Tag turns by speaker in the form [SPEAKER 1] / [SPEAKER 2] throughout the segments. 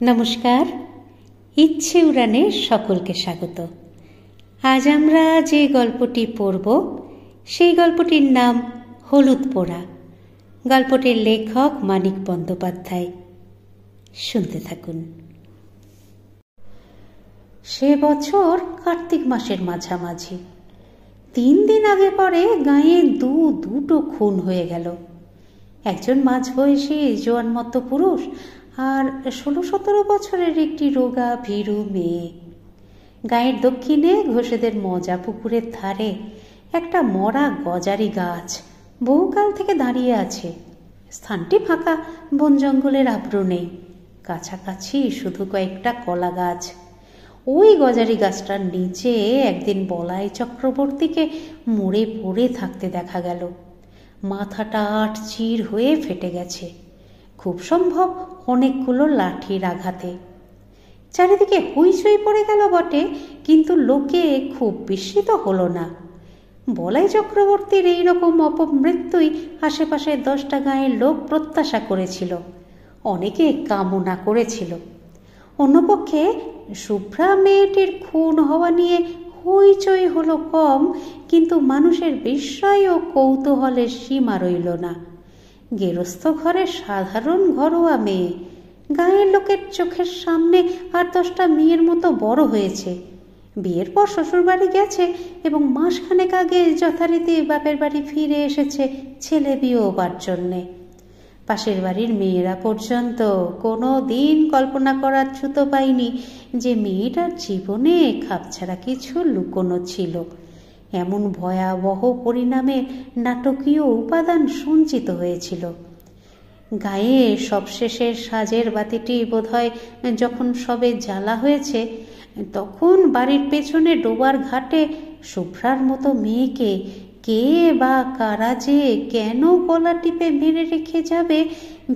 [SPEAKER 1] নমস্কার, ইচ্ছে উড়ানে সকলকে স্বাগত। আজ আমরা যে গল্পটি পড়ব সেই গল্পটির নাম হলুদ পোড়া। গল্পটির লেখক মানিক বন্দ্যোপাধ্যায়। শুনতে থাকুন। সে বছর কার্তিক মাসের মাঝামাঝি। 3 দিন আগে পরে গাঁয়ে দুটো খুন হয়ে গেল। একজন মাঝবয়সী জোয়ানমত্ত পুরুষ আর 16-17 বছরের একটি রোগা ভীরু মেয়ে। গাঁয়ের দক্ষিণে ঘোষেদের মজা পুকুরের ধারে একটা মরা গজারি গাছ বহুকাল থেকে দাঁড়িয়ে আছে। স্থানটি ফাঁকা, বন জঙ্গলের আব্রু নেই, কাছাকাছি শুধু কয়েকটা কলা গাছ। ওই গজারি গাছটার নিচে একদিন বলাই চক্রবর্তীকে মরে পড়ে থাকতে দেখা গেল। মাথাটা আটচির হয়ে ফেটে গেছে, খুব সম্ভব অনেকগুলো লাঠির আঘাতে। চারিদিকে হইচই পড়ে গেল বটে, কিন্তু লোকে খুব বিস্মিত হলো না। বলাই চক্রবর্তীর এইরকম অপমৃত্যুই আশেপাশে 10টা গাঁয়ের লোক প্রত্যাশা করেছিল, অনেকে কামনা করেছিল। অন্যপক্ষে শুভ্রা মেয়েটির খুন হওয়া নিয়ে হইচই হলো কম, কিন্তু মানুষের বিস্ময় ও কৌতূহলের সীমা রইল না। গেরস্থ ঘরের সাধারণ ঘরোয়া মেয়ে, গাঁয়ের লোকের চোখের সামনে 8-10টা মেয়ের মতো বড় হয়েছে। বিয়ের পর শ্বশুর বাড়ি গেছে এবং মাসখানেক আগে যথারীতি বাপের বাড়ি ফিরে এসেছে ছেলে বিয়েবার জন্যে। পাশের বাড়ির মেয়েরা পর্যন্ত কোনো দিন কল্পনা করার ছুতো পায়নি যে মেয়েটার জীবনে খাপছাড়া কিছু লুকোনো ছিল। এমন ভয়াবহ পরিণামে নাটকীয় উপাদান সঞ্চিত হয়েছিল। গায়ে সবশেষের সাজের বাতিটি বোধহয় যখন সবে জ্বালা হয়েছে, তখন বাড়ির পেছনে ডোবার ঘাটে শুভ্রার মতো মেয়েকে কে বা কারা যে কেন গলা টিপে মেরে রেখে যাবে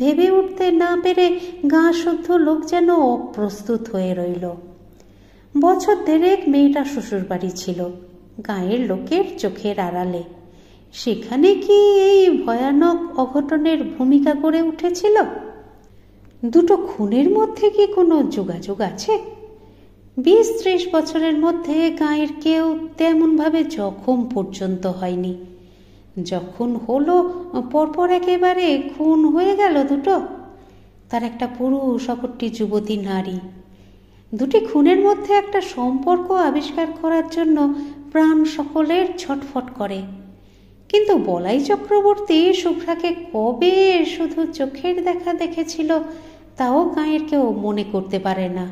[SPEAKER 1] ভেবে উঠতে না পেরে গাঁ শুদ্ধ লোক যেন অপ্রস্তুত হয়ে রইল। বছর 1.5 মেয়েটা শ্বশুর বাড়ি ছিল, গাঁয়ের লোকের চোখের আড়ালে। সেখানে কি এই ভয়ানক অঘটনের ভূমিকা গড়ে উঠেছিল? দুটো খুনের মধ্যে কি কোনো যোগাযোগ আছে? 20-30 বছরের মধ্যে গাঁয়ের কেউ তেমনভাবে জখম পর্যন্ত হয়নি। যখন হলো পরপর একেবারে খুন হয়ে গেল দুটো। তার একটা পুরুষ, অপরটি যুবতী নারী। দুটি খুনের মধ্যে একটা সম্পর্ক আবিষ্কার করার জন্য প্রাণ সকলের ছটফট করে। কিন্তু বলাই চক্রবর্তী শুভ্রাকে কবে শুধু চোখের দেখা দেখেছিল তাও গাঁয়ের কেউ মনে করতে পারে না।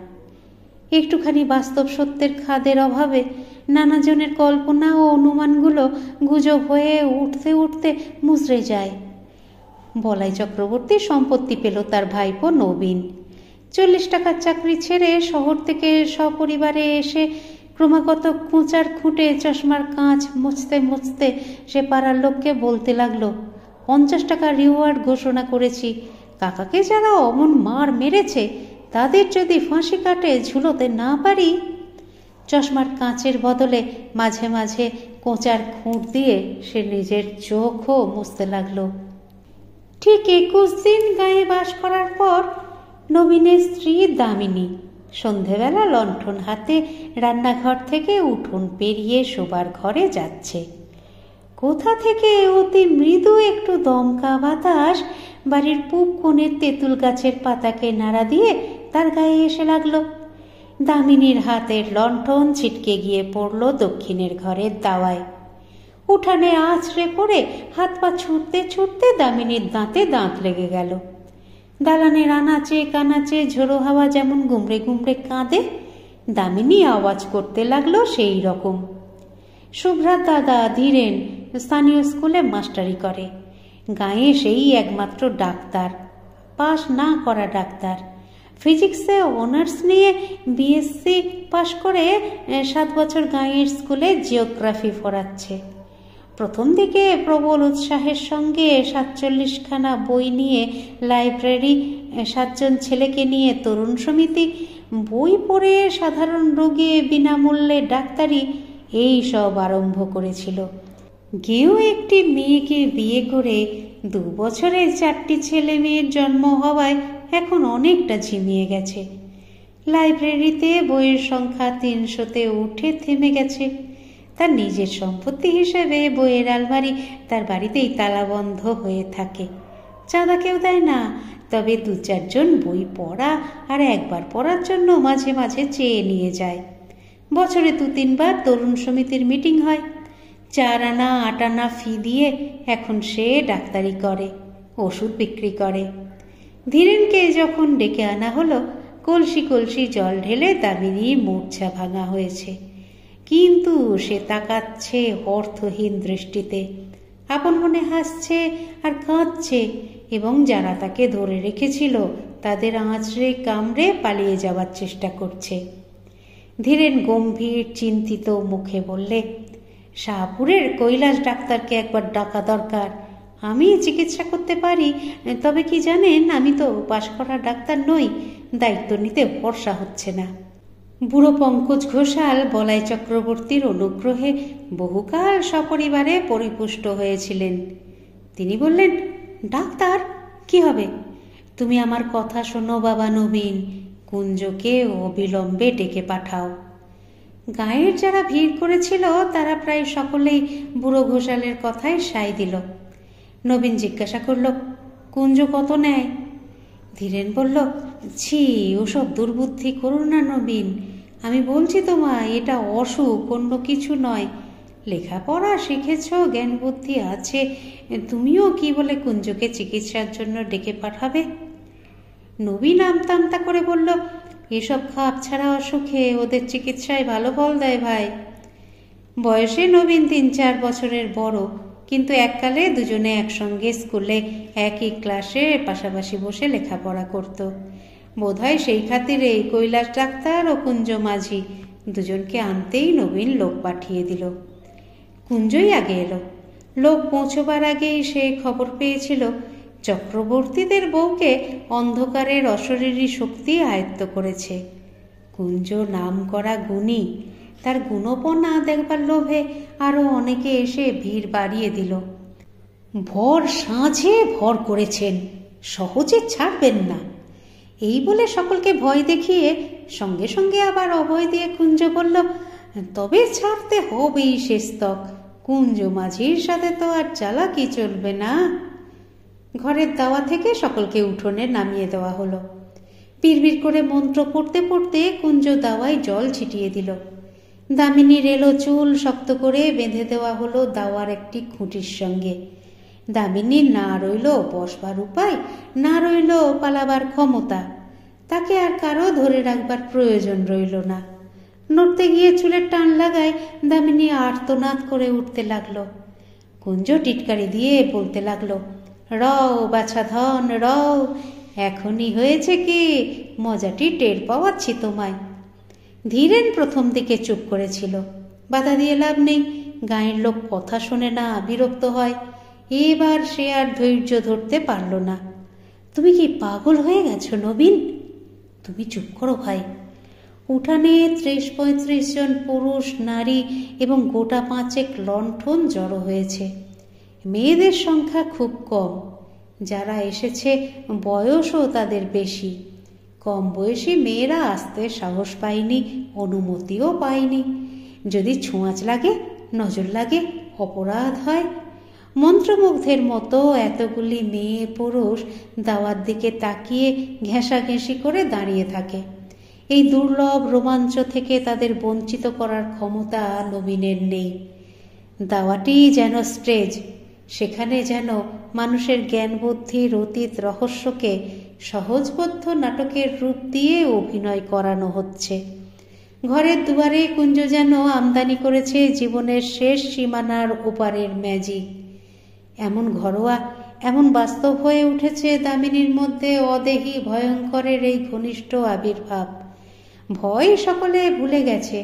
[SPEAKER 1] একটুখানি বাস্তব সত্যের খাদের অভাবে নানাজনের কল্পনা ও অনুমানগুলো গুজব হয়ে উঠতে উঠতে মুচড়ে যায়। বলাই চক্রবর্তী সম্পত্তি পেল তার ভাইপো নবীন। 40 টাকার চাকরি ছেড়ে শহর থেকে সপরিবারে এসে ক্রমাগত খোঁচার খুঁটে চশমার কাঁচ মুছতে মুছতে সে পাড়ার লোককে বলতে লাগলো, 50 টাকা রিওয়ার্ড ঘোষণা করেছি। কাকাকে যারা অমন মার মেরেছে তাদের যদি ফাঁসি কাটে ঝুলোতে না পারি। চশমার কাঁচের বদলে মাঝে মাঝে কোঁচার খুঁট দিয়ে সে নিজের চোখও মুছতে লাগলো। ঠিক 21 দিন গায়ে বাস করার পর নবীনের স্ত্রী দামিনী সন্ধেবেলা লণ্ঠন হাতে রান্নাঘর থেকে উঠোন পেরিয়ে শোবার ঘরে যাচ্ছে। কোথা থেকে অতি মৃদু একটু দমকা বাতাস বাড়ির পূব কোণের তেঁতুল গাছের পাতাকে নাড়া দিয়ে তার গায়ে এসে লাগলো। দামিনীর হাতের লণ্ঠন ছিটকে গিয়ে পড়ল দক্ষিণের ঘরের দাওয়ায়। উঠানে আছড়ে পড়ে হাত পা ছুটতে ছুটতে দামিনীর দাঁতে দাঁত লেগে গেল। দালানের আনাচে কানাচে ঝোড়ো হাওয়া যেমন গুমড়ে গুমড়ে কাঁদে, দামিনী আওয়াজ করতে লাগলো সেই রকম। শুভ্রার দাদা ধীরেন স্থানীয় স্কুলে মাস্টারি করে। গাঁয়ে সেই একমাত্র ডাক্তার, পাশ না করা ডাক্তার। ফিজিক্সে অনার্স নিয়ে বিএসসি পাশ করে 7 বছর গাঁয়ের স্কুলে জিওগ্রাফি পড়াচ্ছে। প্রথম দিকে প্রবল উৎসাহের সঙ্গে 47খানা বই নিয়ে লাইব্রেরি, 7 জন ছেলেকে নিয়ে তরুণ সমিতি, বই পড়ে সাধারণ রোগী বিনামূল্যে ডাক্তারি, এই সব আরম্ভ করেছিল। গেও একটি মেয়েকে বিয়ে করে 2 বছরে 4টি ছেলে মেয়ের জন্ম হওয়ায় এখন অনেকটা ঝিমিয়ে গেছে। লাইব্রেরিতে বইয়ের সংখ্যা 300-তে উঠে থেমে গেছে। তার নিজের সম্পত্তি হিসেবে বইয়ের আলমারি তার বাড়িতেই তালাবন্ধ হয়ে থাকে। চাঁদা কেউ দেয় না, তবে 2-4জন বই পড়া আর একবার পড়ার জন্য মাঝে মাঝে চেয়ে নিয়ে যায়। বছরে 2-3বার তরুণ সমিতির মিটিং হয়। 4 আনা 8 আনা ফি দিয়ে এখন সে ডাক্তারি করে, ওষুধ বিক্রি করে। ধীরেনকে যখন ডেকে আনা হলো, কলসি কলসি জল ঢেলে দামিনী মূর্ছা ভাঙা হয়েছে, কিন্তু সে তাকাচ্ছে অর্থহীন দৃষ্টিতে। আপন মনে হাসছে আর কাঁদছে, এবং যারা তাকে ধরে রেখেছিল তাদের আঁচড়ে কামড়ে পালিয়ে যাওয়ার চেষ্টা করছে। ধীরেন গম্ভীর চিন্তিত মুখে বললে, শাহপুরের কৈলাস ডাক্তারকে একবার ডাকা দরকার। আমি চিকিৎসা করতে পারি, তবে কি জানেন, আমি তো পাশ করা ডাক্তার নই, দায়িত্ব নিতে ভরসা হচ্ছে না। বুড়ো পঙ্কজ ঘোষাল বলাই চক্রবর্তীর অনুগ্রহে বহুকাল সপরিবারে পরিপুষ্ট হয়েছিলেন। তিনি বললেন, ডাক্তার কি হবে? তুমি আমার কথা শোনো বাবা নবীন, কুঞ্জকে অবিলম্বে ডেকে পাঠাও। গায়ের যারা ভিড় করেছিল তারা প্রায় সকলেই বুড়ো ঘোষালের কথায় সায় দিল। নবীন জিজ্ঞাসা করল, কুঞ্জ কত নেয়? ধীরেন বলল, ছি, ওসব দুর্বুদ্ধি করো না নবীন। আমি বলছি তোমায়, এটা অসুখ, অন্য কিছু নয়। লেখাপড়া শিখেছ, জ্ঞান বুদ্ধি আছে, তুমিও কি বলে কুঞ্জকে চিকিৎসার জন্য ডেকে পাঠাবে? নবীন আমতা আমতা করে বলল, এসব খাপ ছাড়া অসুখে ওদের চিকিৎসায় ভালো ফল দেয় ভাই। বয়সে নবীন 3-4 বছরের বড়, কিন্তু এককালে দুজনে একসঙ্গে স্কুলে একই ক্লাসে পাশাপাশি বসে লেখাপড়া করত। বোধহয় সেই খাতিরে কৈলাস ডাক্তার ও কুঞ্জ মাঝি দুজনকে আনতেই নবীন লোক পাঠিয়ে দিল। কুঞ্জই আগে এলো। লোক পৌঁছবার আগেই সে খবর পেয়েছিল চক্রবর্তীদের বউকে অন্ধকারের অশরীরী শক্তি আয়ত্ত করেছে। কুঞ্জ নাম করা গুণী, তার গুণপনা দেখবার লোভে আরো অনেকে এসে ভিড় বাড়িয়ে দিল। ভর সাঁঝে ভর করেছেন, সহজে ছাড়বেন না, এই বলে সকলকে ভয় দেখিয়ে সঙ্গে সঙ্গে আবার অভয় দিয়ে কুঞ্জ বলল, তবে ছাড়তে হবেই শেষতক, কুঞ্জ মাঝির সাথে তো আর চালাকি চলবে না। ঘরের দাওয়া থেকে সকলকে উঠোনে নামিয়ে দেওয়া হলো। বিড়বিড় করে মন্ত্র পড়তে পড়তে কুঞ্জ দাওয়ায় জল ছিটিয়ে দিল। দামিনীর এলো চুল শক্ত করে বেঁধে দেওয়া হলো দাওয়ার একটি খুঁটির সঙ্গে। দামিনীর না রইল বসবার উপায়, না রইল পালাবার ক্ষমতা, তাকে আর কারো ধরে রাখবার প্রয়োজন রইল না। নড়তে গিয়ে চুলের টান লাগায় দামিনী আর্তনাদ করে উঠতে লাগলো। কুঞ্জ টিটকারি দিয়ে বলতে লাগলো, রও বাছা ধন রও, এখনই হয়েছে কি, মজাটি টের পাওয়াচ্ছি তোমায়। ধীরেন প্রথম দিকে চুপ করেছিল, বাধা দিয়ে লাভ নেই, গায়ের লোক কথা শোনে না, বিরক্ত হয়। এবার সে আর ধৈর্য ধরতে পারল না। তুমি কি পাগল হয়ে গেছো নবীন? তুমি চুপ করো ভাই। উঠানে 30-35 জন পুরুষ নারী এবং গোটা 5 লণ্ঠন জড়ো হয়েছে। মেয়েদের সংখ্যা খুব কম, যারা এসেছে বয়সও তাদের বেশি। কম বয়সী মেয়েরা আসতে সাহস পায়নি, অনুমতিও পায়নি। যদি ছোঁয়াচ লাগে, নজর লাগে, অপরাধ হয়। মন্ত্রমুগ্ধের মতো এতগুলি মেয়ে পুরুষ দাওয়ার দিকে তাকিয়ে ঘেঁষাঘেঁষি করে দাঁড়িয়ে থাকে। এই দুর্লভ রোমাঞ্চ থেকে তাদের বঞ্চিত করার ক্ষমতা নবীনের নেই। দাওয়াটি যেন স্টেজ, সেখানে যেন মানুষের জ্ঞান বুদ্ধির অতীত রহস্যকে সহজবোধ্য নাটকের রূপ দিয়ে অভিনয় করানো হচ্ছে। ঘরের দুয়ারে কুঞ্জ যেন আমদানি করেছে জীবনের শেষ সীমানার ওপারের ম্যাজিক। এমন ঘরোয়া, এমন বাস্তব হয়ে উঠেছে দামিনীর মধ্যে অদেহী ভয়ঙ্করের এই ঘনিষ্ঠ আবির্ভাব। ভয় সকলে ভুলে গেছে,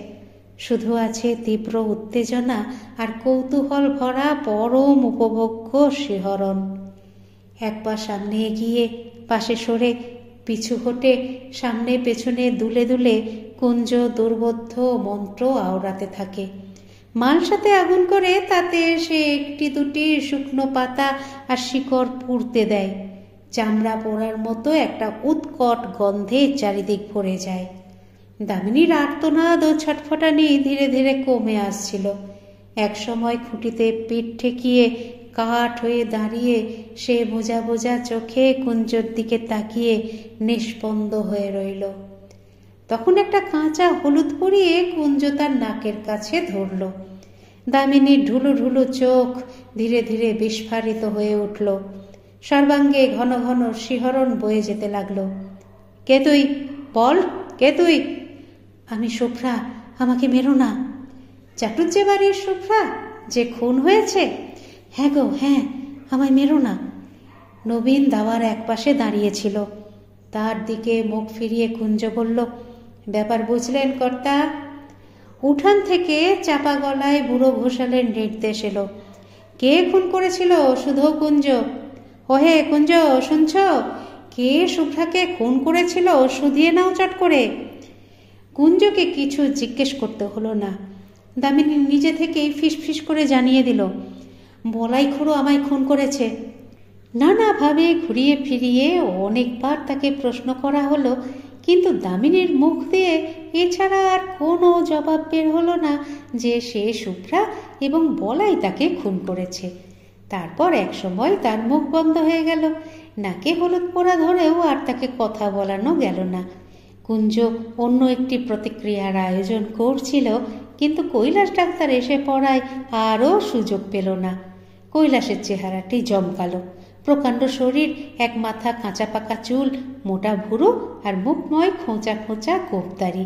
[SPEAKER 1] শুধু আছে তীব্র উত্তেজনা আর কৌতূহল ভরা পরম উপভোগ্য শিহরণ। এক পা সামনে এগিয়ে, পাশে সরে, পিছু হটে, সামনে পেছনে দুলে দুলে কুঞ্জ দুর্বোধ্য মন্ত্র আওড়াতে থাকে। মালসাতে আগুন করে তাতে সে 1-2টি শুকনো পাতা আর শিকড় পুড়তে দেয়। চামড়া পোড়ার মতো একটা উৎকট গন্ধে চারিদিক ভরে যায়। দামিনীর আর্তনাদ ও ছটফটানি ধীরে ধীরে কমে আসছিল। একসময় খুঁটিতে পিঠ ঠেকিয়ে কাঠ হয়ে দাঁড়িয়ে সে বোঝা বোঝা চোখে কুঞ্জর দিকে তাকিয়ে নিষ্পন্দ হয়ে রইল। তখন একটা কাঁচা হলুদ পরিয়ে কুঞ্জ তার নাকের কাছে ধরল। দামিনীর ঢুলু ঢুলু চোখ ধীরে ধীরে বিস্ফারিত হয়ে উঠল। সর্বাঙ্গে ঘন ঘন শিহরণ বয়ে যেতে লাগল। কে তুই? বল, কে তুই? আমি শুভ্রা, আমাকে মেরো না। চাটুজ্জে বাড়ির শুভ্রা যে খুন হয়েছে? হ্যাঁ গো হ্যাঁ, আমায় মেরো না। নবীন দাওয়ার একপাশে দাঁড়িয়েছিল। তার দিকে মুখ ফিরিয়ে কুঞ্জ বলল, ব্যাপার বুঝলেন কর্তা? উঠান থেকে চাপা গলায় বুড়ো ঘোষালের নির্দেশ এলো। কে খুন করেছিল শুধু কুঞ্জ? ওহে কুঞ্জ, শুনছ? কে শুভ্রাকে খুন করেছিল শুধিয়ে নাও চট করে। কুঞ্জকে কিছু জিজ্ঞেস করতে হলো না। দামিনী নিজে থেকেই ফিসফিস করে জানিয়ে দিল, বলাই খুড়ো আমায় খুন করেছে। নানাভাবে ঘুরিয়ে ফিরিয়ে অনেকবার তাকে প্রশ্ন করা হলো, কিন্তু দামিনীর মুখ দিয়ে এছাড়া আর কোনো জবাব বের হলো না যে সে শুভ্রা এবং বলাই তাকে খুন করেছে। তারপর এক সময় তার মুখ বন্ধ হয়ে গেল। নাকে হলুদ পোড়া ধরেও আর তাকে কথা বলানো গেল না। কুঞ্জ অন্য একটি প্রতিক্রিয়ার আয়োজন করছিল, কিন্তু কৈলাস ডাক্তার এসে পড়ায় আরও সুযোগ পেল না। কৈলাসের চেহারাটি জমকালো। প্রকাণ্ড শরীর, এক মাথা কাঁচা পাকা চুল, মোটা ভুরু আর মুখময় খোঁচা খোঁচা গোঁফদারি।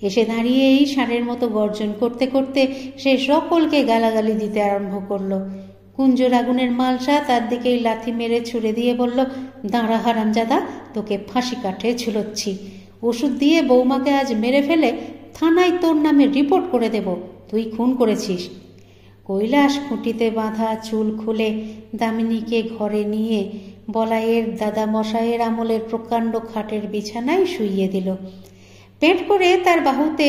[SPEAKER 1] এসে দাঁড়িয়ে এই ষাঁড়ের মতো গর্জন করতে করতে সে সকলকে গালাগালি দিতে আরম্ভ করলো। কুঞ্জর আগুনের মালসা তার দিকেই লাথি মেরে ছুড়ে দিয়ে বলল, দাঁড়া হারামজাদা, তোকে ফাঁসি কাঠে ঝুলোচ্ছি। ওষুধ দিয়ে বৌমাকে আজ মেরে ফেলে থানায় তোর নামে রিপোর্ট করে দেব, তুই খুন করেছিস। কৈলাস খুঁটিতে বাঁধা চুল খুলে দামিনীকে ঘরে নিয়ে বলাইয়ের দাদা মশাইয়ের আমলের প্রকাণ্ড খাটের বিছানায় শুইয়ে দিল। পেট করে তার বাহুতে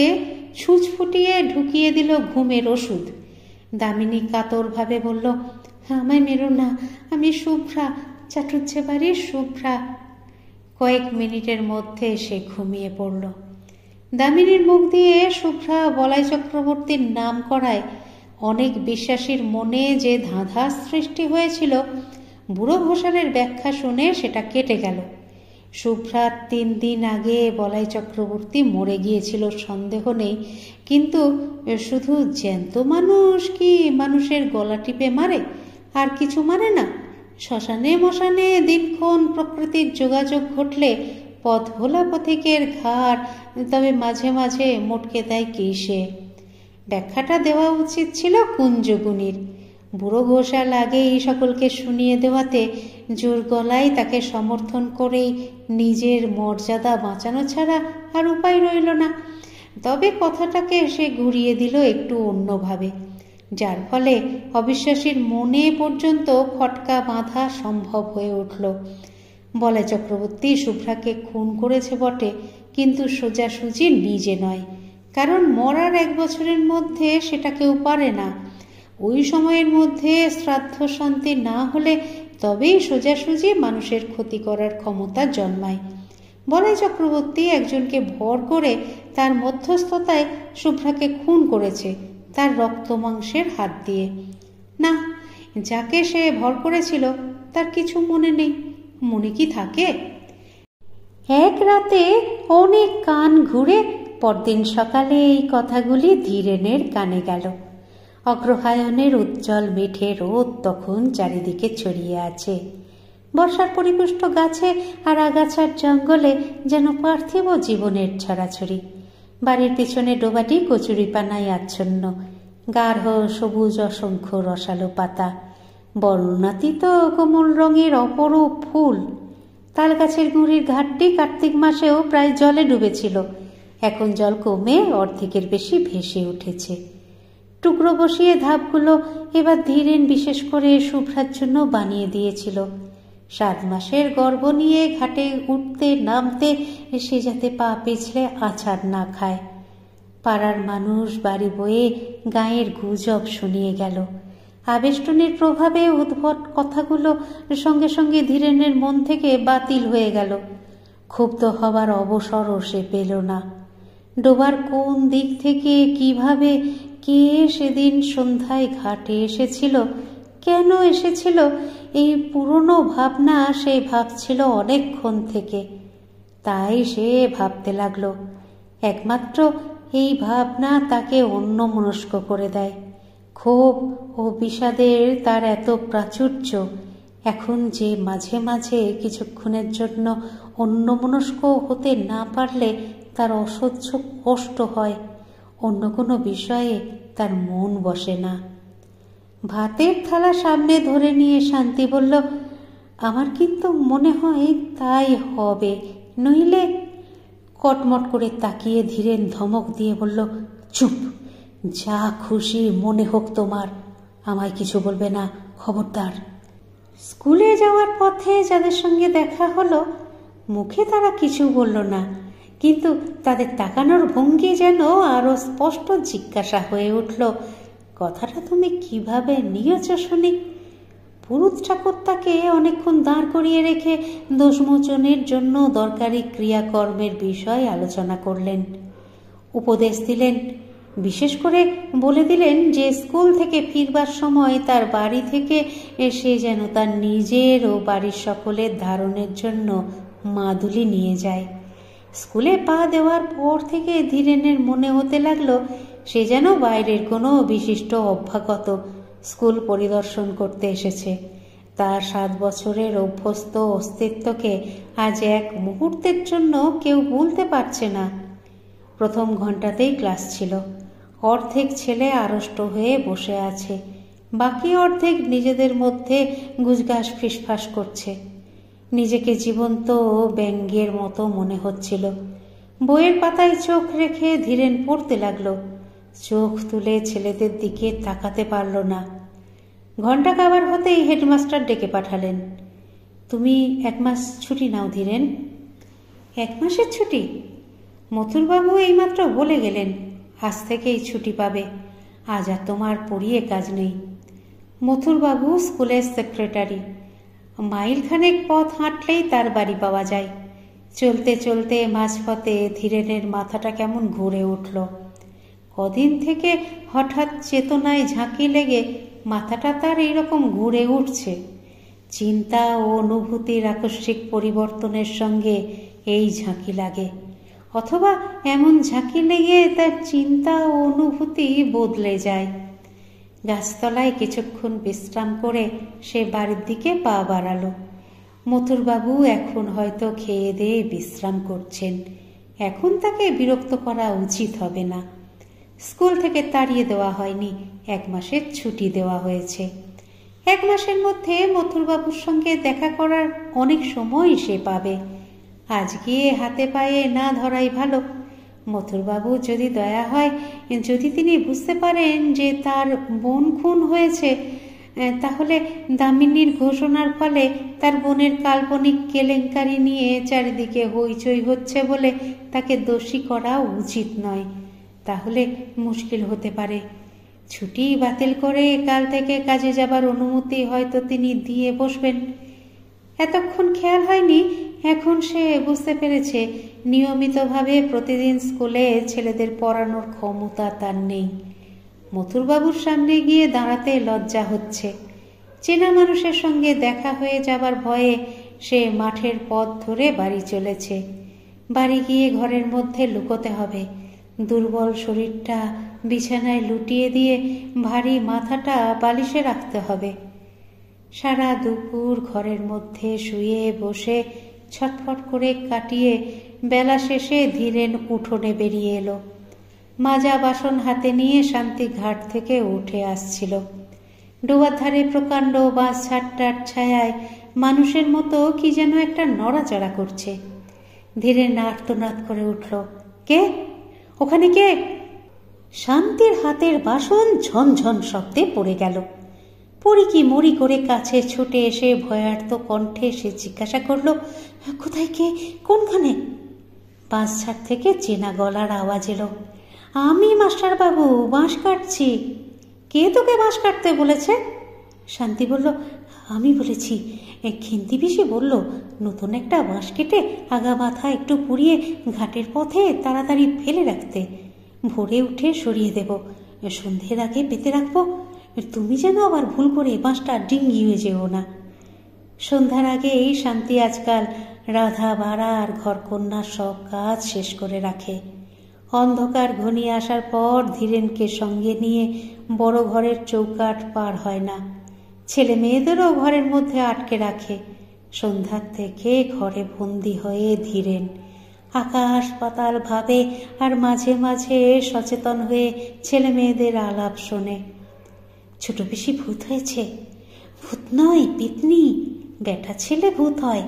[SPEAKER 1] ছুঁচ ফুটিয়ে ঢুকিয়ে দিল ঘুমের ওষুধ। দামিনী কাতরভাবে বলল, আমায় মেরো না, আমি শুভ্রা, চাটুজ্জে বাড়ির শুভ্রা। কয়েক মিনিটের মধ্যে সে ঘুমিয়ে পড়ল। দামিনীর মুখ দিয়ে শুভ্রা বলাই চক্রবর্তীর নাম করায় অনেক বিশ্বাসীর মনে যে ধাঁধা সৃষ্টি হয়েছিল, বুড়ো ঘোষালের ব্যাখ্যা শুনে সেটা কেটে গেল। শুভ্রার 3 দিন আগে বলাই চক্রবর্তী মরে গিয়েছিল সন্দেহ নেই, কিন্তু শুধু জ্যান্ত মানুষ কি মানুষের গলা টিপে মারে, আর কিছু মারে না? শ্মশানে মশানে দিনক্ষণ প্রকৃতির যোগাযোগ ঘটলে পথ ভোলা পথিকের ঘাড় তবে মাঝে মাঝে মোটকে দেয় কিসে? ব্যাখ্যাটা দেওয়া উচিত ছিল কুঞ্জগুণীর। বুড়ো ঘোষাল আগেই সকলকে শুনিয়ে দেওয়াতে জোর গলায় তাকে সমর্থন করেই নিজের মর্যাদা বাঁচানো ছাড়া আর উপায় রইল না। তবে কথাটাকে সে ঘুরিয়ে দিল একটু অন্যভাবে, যার ফলে অবিশ্বাসীর মনে পর্যন্ত খটকা বাঁধা সম্ভব হয়ে উঠল। বলাই চক্রবর্তী শুভ্রাকে খুন করেছে বটে, কিন্তু সোজাসুজি নিজে নয়, কারণ মরার 1 বছরের মধ্যে সেটা কেউ পারে না। ওই সময়ের মধ্যে শ্রাদ্ধ শান্তি না হলে তবেই সোজাসুজি মানুষের ক্ষতি করার ক্ষমতা জন্মায়। বলাই চক্রবর্তী একজনকে ভর করে তার মধ্যস্থতায় শুভ্রাকে খুন করেছে, তার রক্ত মাংসের হাত দিয়ে। না, যাকে সে ভর করেছিল তার কিছু মনে নেই। মনে কি থাকে? এক রাতে অনেক কান ঘুরে পরদিন সকালে এই কথাগুলি ধীরেনের কানে গেল। অগ্রহায়ণের উজ্জ্বল মেঠে রোদ তখন চারিদিকে ছড়িয়ে আছে। বর্ষার পরিপুষ্ট গাছে আর আগাছার জঙ্গলে যেন পার্থিব জীবনের ছড়াছড়ি। বাড়ির পিছনে ডোবাটি কচুরিপানায় আচ্ছন্ন, গাঢ় সবুজ অসংখ্য রসালো পাতা, বর্ণাতীত কোমল রঙের অপরূপ ফুল। তাল গাছের গুঁড়ির ঘাটটি কার্তিক মাসেও প্রায় জলে ডুবেছিল, এখন জল কমে অর্ধেকের বেশি ভেসে উঠেছে। টুকরো বসিয়ে ধাপগুলো এবার ধীরেন বিশেষ করে শুভ্রার জন্য বানিয়ে দিয়েছিল। 7 মাসের গর্ভ নিয়ে ঘাটে উঠতে নামতে সে যাতে পা পিছলে আছাড় না খায়। পাড়ার মানুষ বাড়ি বয়ে গাঁয়ের গুজব শুনিয়ে গেল। আবেষ্টনীর প্রভাবে উদ্ভট কথাগুলো সঙ্গে সঙ্গে ধীরেনের মন থেকে বাতিল হয়ে গেল। ক্ষুব্ধ হবার অবসরও সে পেল না। ডোবার কোন দিক থেকে, কিভাবে, কে সেদিন সন্ধ্যায় ঘাটে এসেছিল, কেন এসেছিল, এই পুরনো ভাবনা সে ভাবছিল অনেকক্ষণ থেকে। তাই সে ভাবতে লাগল। একমাত্র এই ভাবনা তাকে অন্যমনস্ক করে দেয়। ক্ষোভ ও বিষাদের তার এত প্রাচুর্য এখন যে মাঝে মাঝে কিছুক্ষণের জন্য অন্যমনস্ক হতে না পারলে তার অসহ্য কষ্ট হয়। অন্য কোনো বিষয়ে তার মন বসে না। ভাতের থালা সামনে ধরে নিয়ে শান্তি বলল, আমার কিন্তু মনে হয় তাই হবে, নইলে। কটমট করে তাকিয়ে ধীরেন ধমক দিয়ে বলল, চুপ, যা খুশি মনে হোক তোমার, আমায় কিছু বলবে না, খবরদার। স্কুলে যাওয়ার পথে যাদের সঙ্গে দেখা হলো, মুখে তারা কিছু বলল না, কিন্তু তাদের তাকানোর ভঙ্গি যেন আরো স্পষ্ট জিজ্ঞাসা হয়ে উঠল, কথাটা তুমি কিভাবে নিয়েছ শুনি? পুরুত ঠাকুরটাকে অনেকক্ষণ দাঁড় করিয়ে রেখে দোষমোচনের জন্য দরকারি ক্রিয়াকর্মের বিষয় আলোচনা করলেন, উপদেশ দিলেন। বিশেষ করে বলে দিলেন যে স্কুল থেকে ফিরবার সময় তার বাড়ি থেকে সে যেন তার নিজের ও বাড়ির সকলের ধারণের জন্য মাদুলি নিয়ে যায়। স্কুলে পা দেওয়ার পর থেকে ধীরেনের মনে হতে লাগলো সে যেন বাইরের কোনো বিশিষ্ট অভ্যাগত স্কুল পরিদর্শন করতে এসেছে। তার 7 বছরের অভ্যস্ত অস্তিত্বকে আজ এক মুহূর্তের জন্য কেউ ভুলতে পারছে না। প্রথম ঘন্টাতেই ক্লাস ছিল। অর্ধেক ছেলে আড়ষ্ট হয়ে বসে আছে, বাকি অর্ধেক নিজেদের মধ্যে গুজগাছ ফিসফাস করছে। নিজেকে জীবন্ত ব্যঙ্গের মতো মনে হচ্ছিল। বইয়ের পাতায় চোখ রেখে ধীরেন পড়তে লাগলো। চোখ তুলে ছেলেদের দিকে তাকাতে পারল না। ঘন্টা কাবার হতেই হেডমাস্টার ডেকে পাঠালেন, তুমি 1 মাস ছুটি নাও ধীরেন। 1 মাসের ছুটি? মথুরবাবু এইমাত্র বলে গেলেন আজ থেকেই ছুটি পাবে, আজ আর তোমার পড়িয়ে কাজ নেই। মথুরবাবু স্কুলের সেক্রেটারি, মাইলখানেক পথ হাঁটলেই তার বাড়ি পাওয়া যায়। চলতে চলতে মাঝপথে ধীরেনের মাথাটা কেমন ঘুরে উঠল। কদিন থেকে হঠাৎ চেতনায় ঝাঁকি লেগে মাথাটা তার এইরকম ঘুরে উঠছে। চিন্তা ও অনুভূতির আকস্মিক পরিবর্তনের সঙ্গে এই ঝাঁকি লাগে, অথবা এমন ঝাঁকি লেগে তার চিন্তা ও অনুভূতি বদলে যায়। গাছতলায় কিছুক্ষণ বিশ্রাম করে সে বাড়ির দিকে পা বাড়ালো। মথুরবাবু এখন হয়তো খেয়ে দিয়ে বিশ্রাম করছেন। এখন তাকে বিরক্ত করা উচিত হবে না। স্কুল থেকে তাড়িয়ে দেওয়া হয়নি, 1 মাসের ছুটি দেওয়া হয়েছে। 1 মাসের মধ্যে মথুরবাবুর সঙ্গে দেখা করার অনেক সময় সে পাবে। আজ গিয়ে হাতে পায়ে না ধরাই ভালো। মথুরবাবু যদি দয়া হয়, যদি তিনি বুঝতে পারেন যে তার বোন খুন হয়েছে, তাহলে দামিনীর ঘোষণার ফলে তার বোনের কাল্পনিক কেলেঙ্কারি নিয়ে চারিদিকে হইচই হচ্ছে বলে তাকে দোষী করা উচিত নয়। তাহলে মুশকিল হতে পারে। ছুটি বাতিল করে কাল থেকে কাজে যাবার অনুমতি হয়তো তিনি দিয়ে বসবেন। এতক্ষণ খেয়াল হয়নি, এখন সে বুঝতে পেরেছে নিয়মিতভাবে প্রতিদিন স্কুলে ছেলেদের পড়ানোর ক্ষমতা তার নেই। মথুরবাবুর সামনে গিয়ে দাঁড়াতে লজ্জা হচ্ছে। চেনা মানুষের সঙ্গে দেখা হয়ে যাবার ভয়ে সে মাঠের পথ ধরে বাড়ি চলেছে। বাড়ি গিয়ে ঘরের মধ্যে লুকোতে হবে। দুর্বল শরীরটা বিছানায় লুটিয়ে দিয়ে ভারী মাথাটা বালিশে রাখতে হবে। সারা দুপুর ঘরের মধ্যে শুয়ে বসে ছটফট করে কাটিয়ে বেলা শেষে ধীরেন উঠোনে বেরিয়ে এলো। মাজা বাসন হাতে নিয়ে শান্তি ঘাট থেকে উঠে আসছিল। ডোবার ধারে প্রকাণ্ড বাঁশ ঝাড়টার ছায়ায় মানুষের মতো কি যেন একটা নড়াচড়া করছে। ধীরেন আর্তনাদ করে উঠল, কে ওখানে, কে? শান্তির হাতের বাসন ঝনঝন শব্দে পড়ে গেল। পড়ি কি মরি করে কাছে ছুটে এসে ভয়ার্ত কণ্ঠে সে জিজ্ঞাসা করল, কোথায়, কে, কোনখানে? বাঁশঝাড় থেকে চেনা গলার আওয়াজ এলো, আমি মাস্টারবাবু, বাঁশ কাটছি। কে তোকে বাঁশ কাটতে বলেছে? শান্তি বলল, আমি বলেছি। খিন্তি পিসি বলল, নতুন একটা বাঁশ কেটে আগা মাথা একটু পুড়িয়ে ঘাটের পথে তাড়াতাড়ি ফেলে রাখতে, ভোরে উঠে সরিয়ে দেব, সন্ধ্যের আগে পেতে রাখবো। তুমি যেন আবার ভুল করে বাঁশটা ডিঙ্গিয়ে যেও না। সন্ধ্যার আগেই শান্তি আজকাল রাধা বাড়া আর ঘরকন্যার সব কাজ শেষ করে রাখে। অন্ধকার ঘনিয়ে আসার পর ধীরেনকে সঙ্গে নিয়ে বড় ঘরের চৌকাঠ পার হয় না। ছেলে মেয়েদেরও ঘরের মধ্যে আটকে রাখে। সন্ধ্যার থেকে ঘরে বন্দি হয়ে ধীরেন আকাশ পাতাল ভাবে, আর মাঝে মাঝে সচেতন হয়ে ছেলে মেয়েদের আলাপ শোনে। ছোট পিসি ভূত হয়েছে। ভূত নয়, পেতনি, বেটা ছেলে ভূত হয়।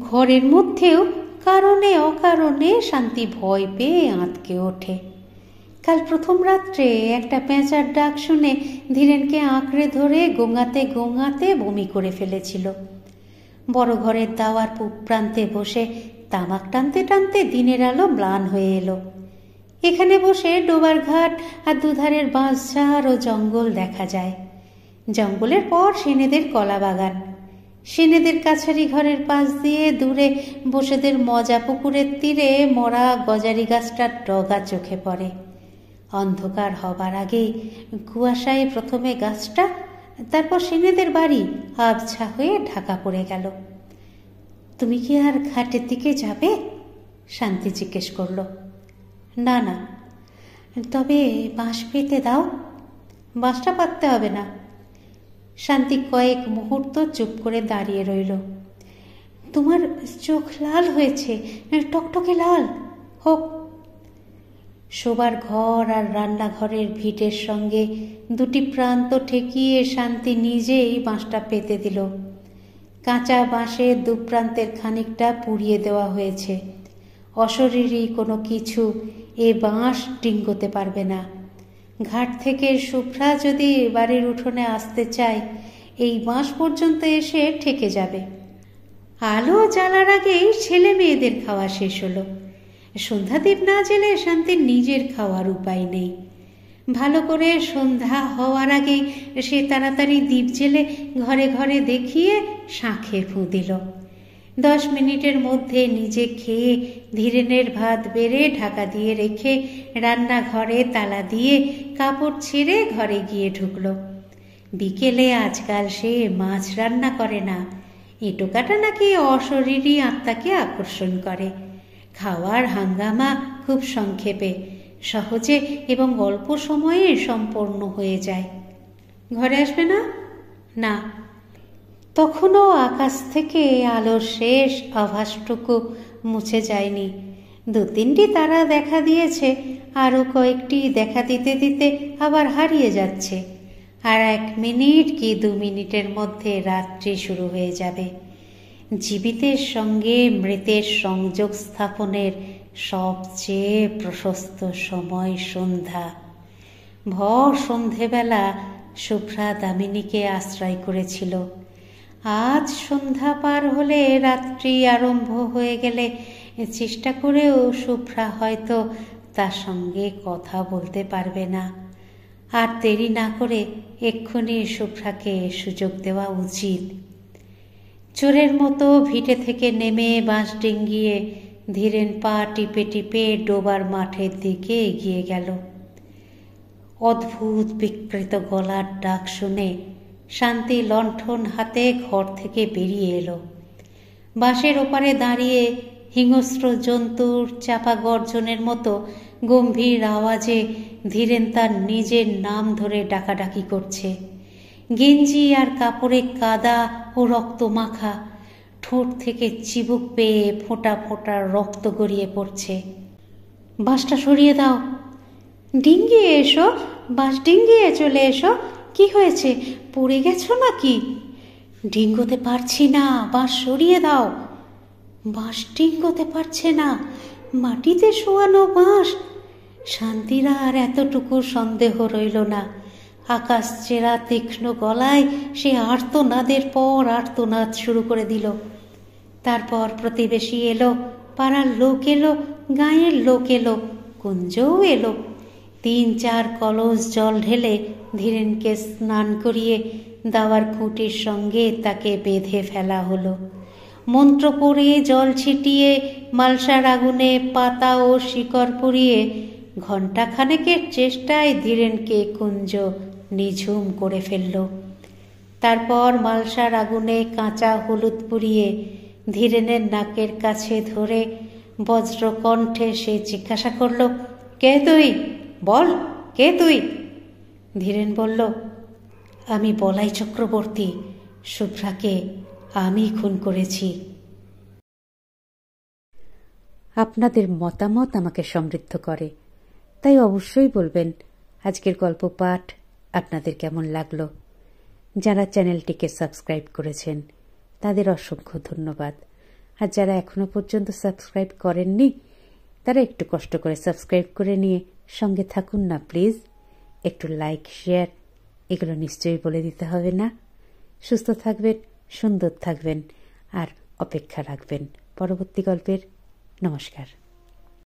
[SPEAKER 1] ঘরের মধ্যেও কারণে অকারণে শান্তি ভয় পেয়ে আঁতকে ওঠে। কাল প্রথম রাত্রে একটা পেঁচার ডাক শুনে ধীরেনকে আঁকড়ে ধরে গোঙাতে গোঙাতে বমি করে ফেলেছিল। বড় ঘরের দাওয়ার পূব প্রান্তে বসে তামাক টানতে টানতে দিনের আলো ম্লান হয়ে এলো। এখানে বসে ডোবার ঘাট আর দুধারের বাঁশঝাড় ও জঙ্গল দেখা যায়। জঙ্গলের পর সেনেদের কলা বাগান, সেনেদের কাছারি ঘরের পাশ দিয়ে দূরে বসেদের মজা পুকুরের তীরে মরা গজারি গাছটার ডগা চোখে পড়ে। অন্ধকার হবার আগেই কুয়াশায় প্রথমে গাছটা, তারপর সেনেদের বাড়ি আবছা হয়ে ঢাকা পড়ে গেল। তুমি কি আর ঘাটের দিকে যাবে? শান্তি জিজ্ঞেস করল। না না। তবে বাঁশ পেতে দাও। বাঁশটা পাততে হবে না। শান্তি কয়েক মুহূর্ত চুপ করে দাঁড়িয়ে রইল। তোমার চোখ লাল হয়েছে, টকটকে লাল। হোক। শোবার ঘর আর রান্নাঘরের ভিটের সঙ্গে দুটি প্রান্ত ঠেকিয়ে শান্তি নিজেই বাঁশটা পেতে দিল। কাঁচা বাঁশের দুপ্রান্তের খানিকটা পুড়িয়ে দেওয়া হয়েছে। অশরীরী কোনো কিছু এ বাঁশ ডিঙ্গোতে পারবে না। ঘাট থেকে শুভ্রা যদি বাড়ির উঠোনে আসতে চায়, এই বাঁশ পর্যন্ত এসে ঠেকে যাবে। আলো জ্বালার আগেই ছেলে মেয়েদের খাওয়া শেষ হলো। সন্ধ্যাদীপ না জেলে শান্তির নিজের খাওয়ার উপায় নেই। ভালো করে সন্ধ্যা হওয়ার আগেই সে তাড়াতাড়ি দ্বীপ জেলে ঘরে ঘরে দেখিয়ে শাঁখে ফুঁ দিল। 10 মিনিটের মধ্যে নিজে খেয়ে ধীরেনের ভাত বেড়ে ঢাকা দিয়ে রেখে রান্নাঘরে তালা দিয়ে কাপড় ছেড়ে ঘরে গিয়ে ঢুকল। বিকেলে আজকাল সে মাছ রান্না করে না। এঁটো কাটা নাকি অশরীরী আত্মাকে আকর্ষণ করে। খাওয়ার হাঙ্গামা খুব সংক্ষেপে, সহজে এবং অল্প সময়ে সম্পন্ন হয়ে যায়। ঘরে আসবে না? না। তখনও আকাশ থেকে আলোর শেষ আভাসটুকু মুছে যায়নি। 2-3টি তারা দেখা দিয়েছে, আরও কয়েকটি দেখা দিতে দিতে আবার হারিয়ে যাচ্ছে। আর 1 মিনিট কি 2 মিনিটের মধ্যে রাত্রি শুরু হয়ে যাবে। জীবিতের সঙ্গে মৃতের সংযোগ স্থাপনের সবচেয়ে প্রশস্ত সময় সন্ধ্যা। ভর সন্ধেবেলা শুভ্রা দামিনীকে আশ্রয় করেছিল। আজ সন্ধ্যা পার হলে রাত্রি আরম্ভ হয়ে গেলে চেষ্টা করেও শুভ্রা হয়তো তার সঙ্গে কথা বলতে পারবে না। আর দেরি না করে এক্ষুনি শুভ্রাকে সুযোগ দেওয়া উচিত। চোরের মতো ভিটে থেকে নেমে বাঁশ ডিঙ্গিয়ে ধীরেন পা টিপে টিপে ডোবার মাঠের দিকে এগিয়ে গেল। অদ্ভুত বিকৃত গলার ডাক শুনে শান্তি লণ্ঠন হাতে ঘর থেকে বেরিয়ে এলো। বাঁশের ওপারে দাঁড়িয়ে হিংস্র জন্তুর চাপা গর্জনের মতো গম্ভীর আওয়াজে ধীরেন তার নিজের নাম ধরে ডাকাডাকি করছে। গেঞ্জি আর কাপড়ে কাদা ও রক্ত মাখা, ঠোঁট থেকে চিবুক পেয়ে ফোঁটা ফোঁটা রক্ত গড়িয়ে পড়ছে। বাঁশটা সরিয়ে দাও। ডিঙ্গিয়ে এসো, বাঁশ ডিঙ্গিয়ে চলে এসো। কি হয়েছে, পড়ে গেছো নাকি? ডিঙ্গোতে পারছি না, বাঁশ সরিয়ে দাও। বাঁশ ডিঙ্গোতে পারছে না, মাটিতে শোয়ানো বাঁশ। শান্তির আর এতটুকু সন্দেহ রইল না। আকাশ চেরা তীক্ষ্ণ গলায় সে আর্তনাদের পর আর্তনাদ শুরু করে দিল। তারপর প্রতিবেশী এলো, পাড়ার লোক এলো, গাঁয়ের লোক এলো, কুঞ্জও এলো। 3-4 কলস জল ঢেলে ধীরেনকে স্নান করিয়ে দাওয়ার খুঁটির সঙ্গে তাকে বেঁধে ফেলা হলো। মন্ত্র পড়ে জল ছিটিয়ে মালসার আগুনে পাতা ও শিকড় পুড়িয়ে ঘণ্টাখানেকের চেষ্টায় ধীরেনকে কুঞ্জ নিঝুম করে ফেলল। তারপর মালসার আগুনে কাঁচা হলুদ পুড়িয়ে ধীরেনের নাকের কাছে ধরে বজ্রকণ্ঠে সে জিজ্ঞাসা করল, কে তুই? বল, কে তুই? ধীরেন বলল, আমি বলাই চক্রবর্তী, শুভ্রাকে আমি খুন করেছি। আপনাদের মতামত আমাকে সমৃদ্ধ করে, তাই অবশ্যই বলবেন আজকের গল্প পাঠ আপনাদের কেমন লাগলো। যারা চ্যানেলটিকে সাবস্ক্রাইব করেছেন তাদের অসংখ্য ধন্যবাদ। আর যারা এখনো পর্যন্ত সাবস্ক্রাইব করেননি তারা একটু কষ্ট করে সাবস্ক্রাইব করে নিয়ে সঙ্গে থাকুন না প্লিজ। একটু লাইক, শেয়ার এগুলো নিশ্চয়ই বলে দিতে হবে না? সুস্থ থাকবেন, সুন্দর থাকবেন আর অপেক্ষা রাখবেন পরবর্তী গল্পের। নমস্কার।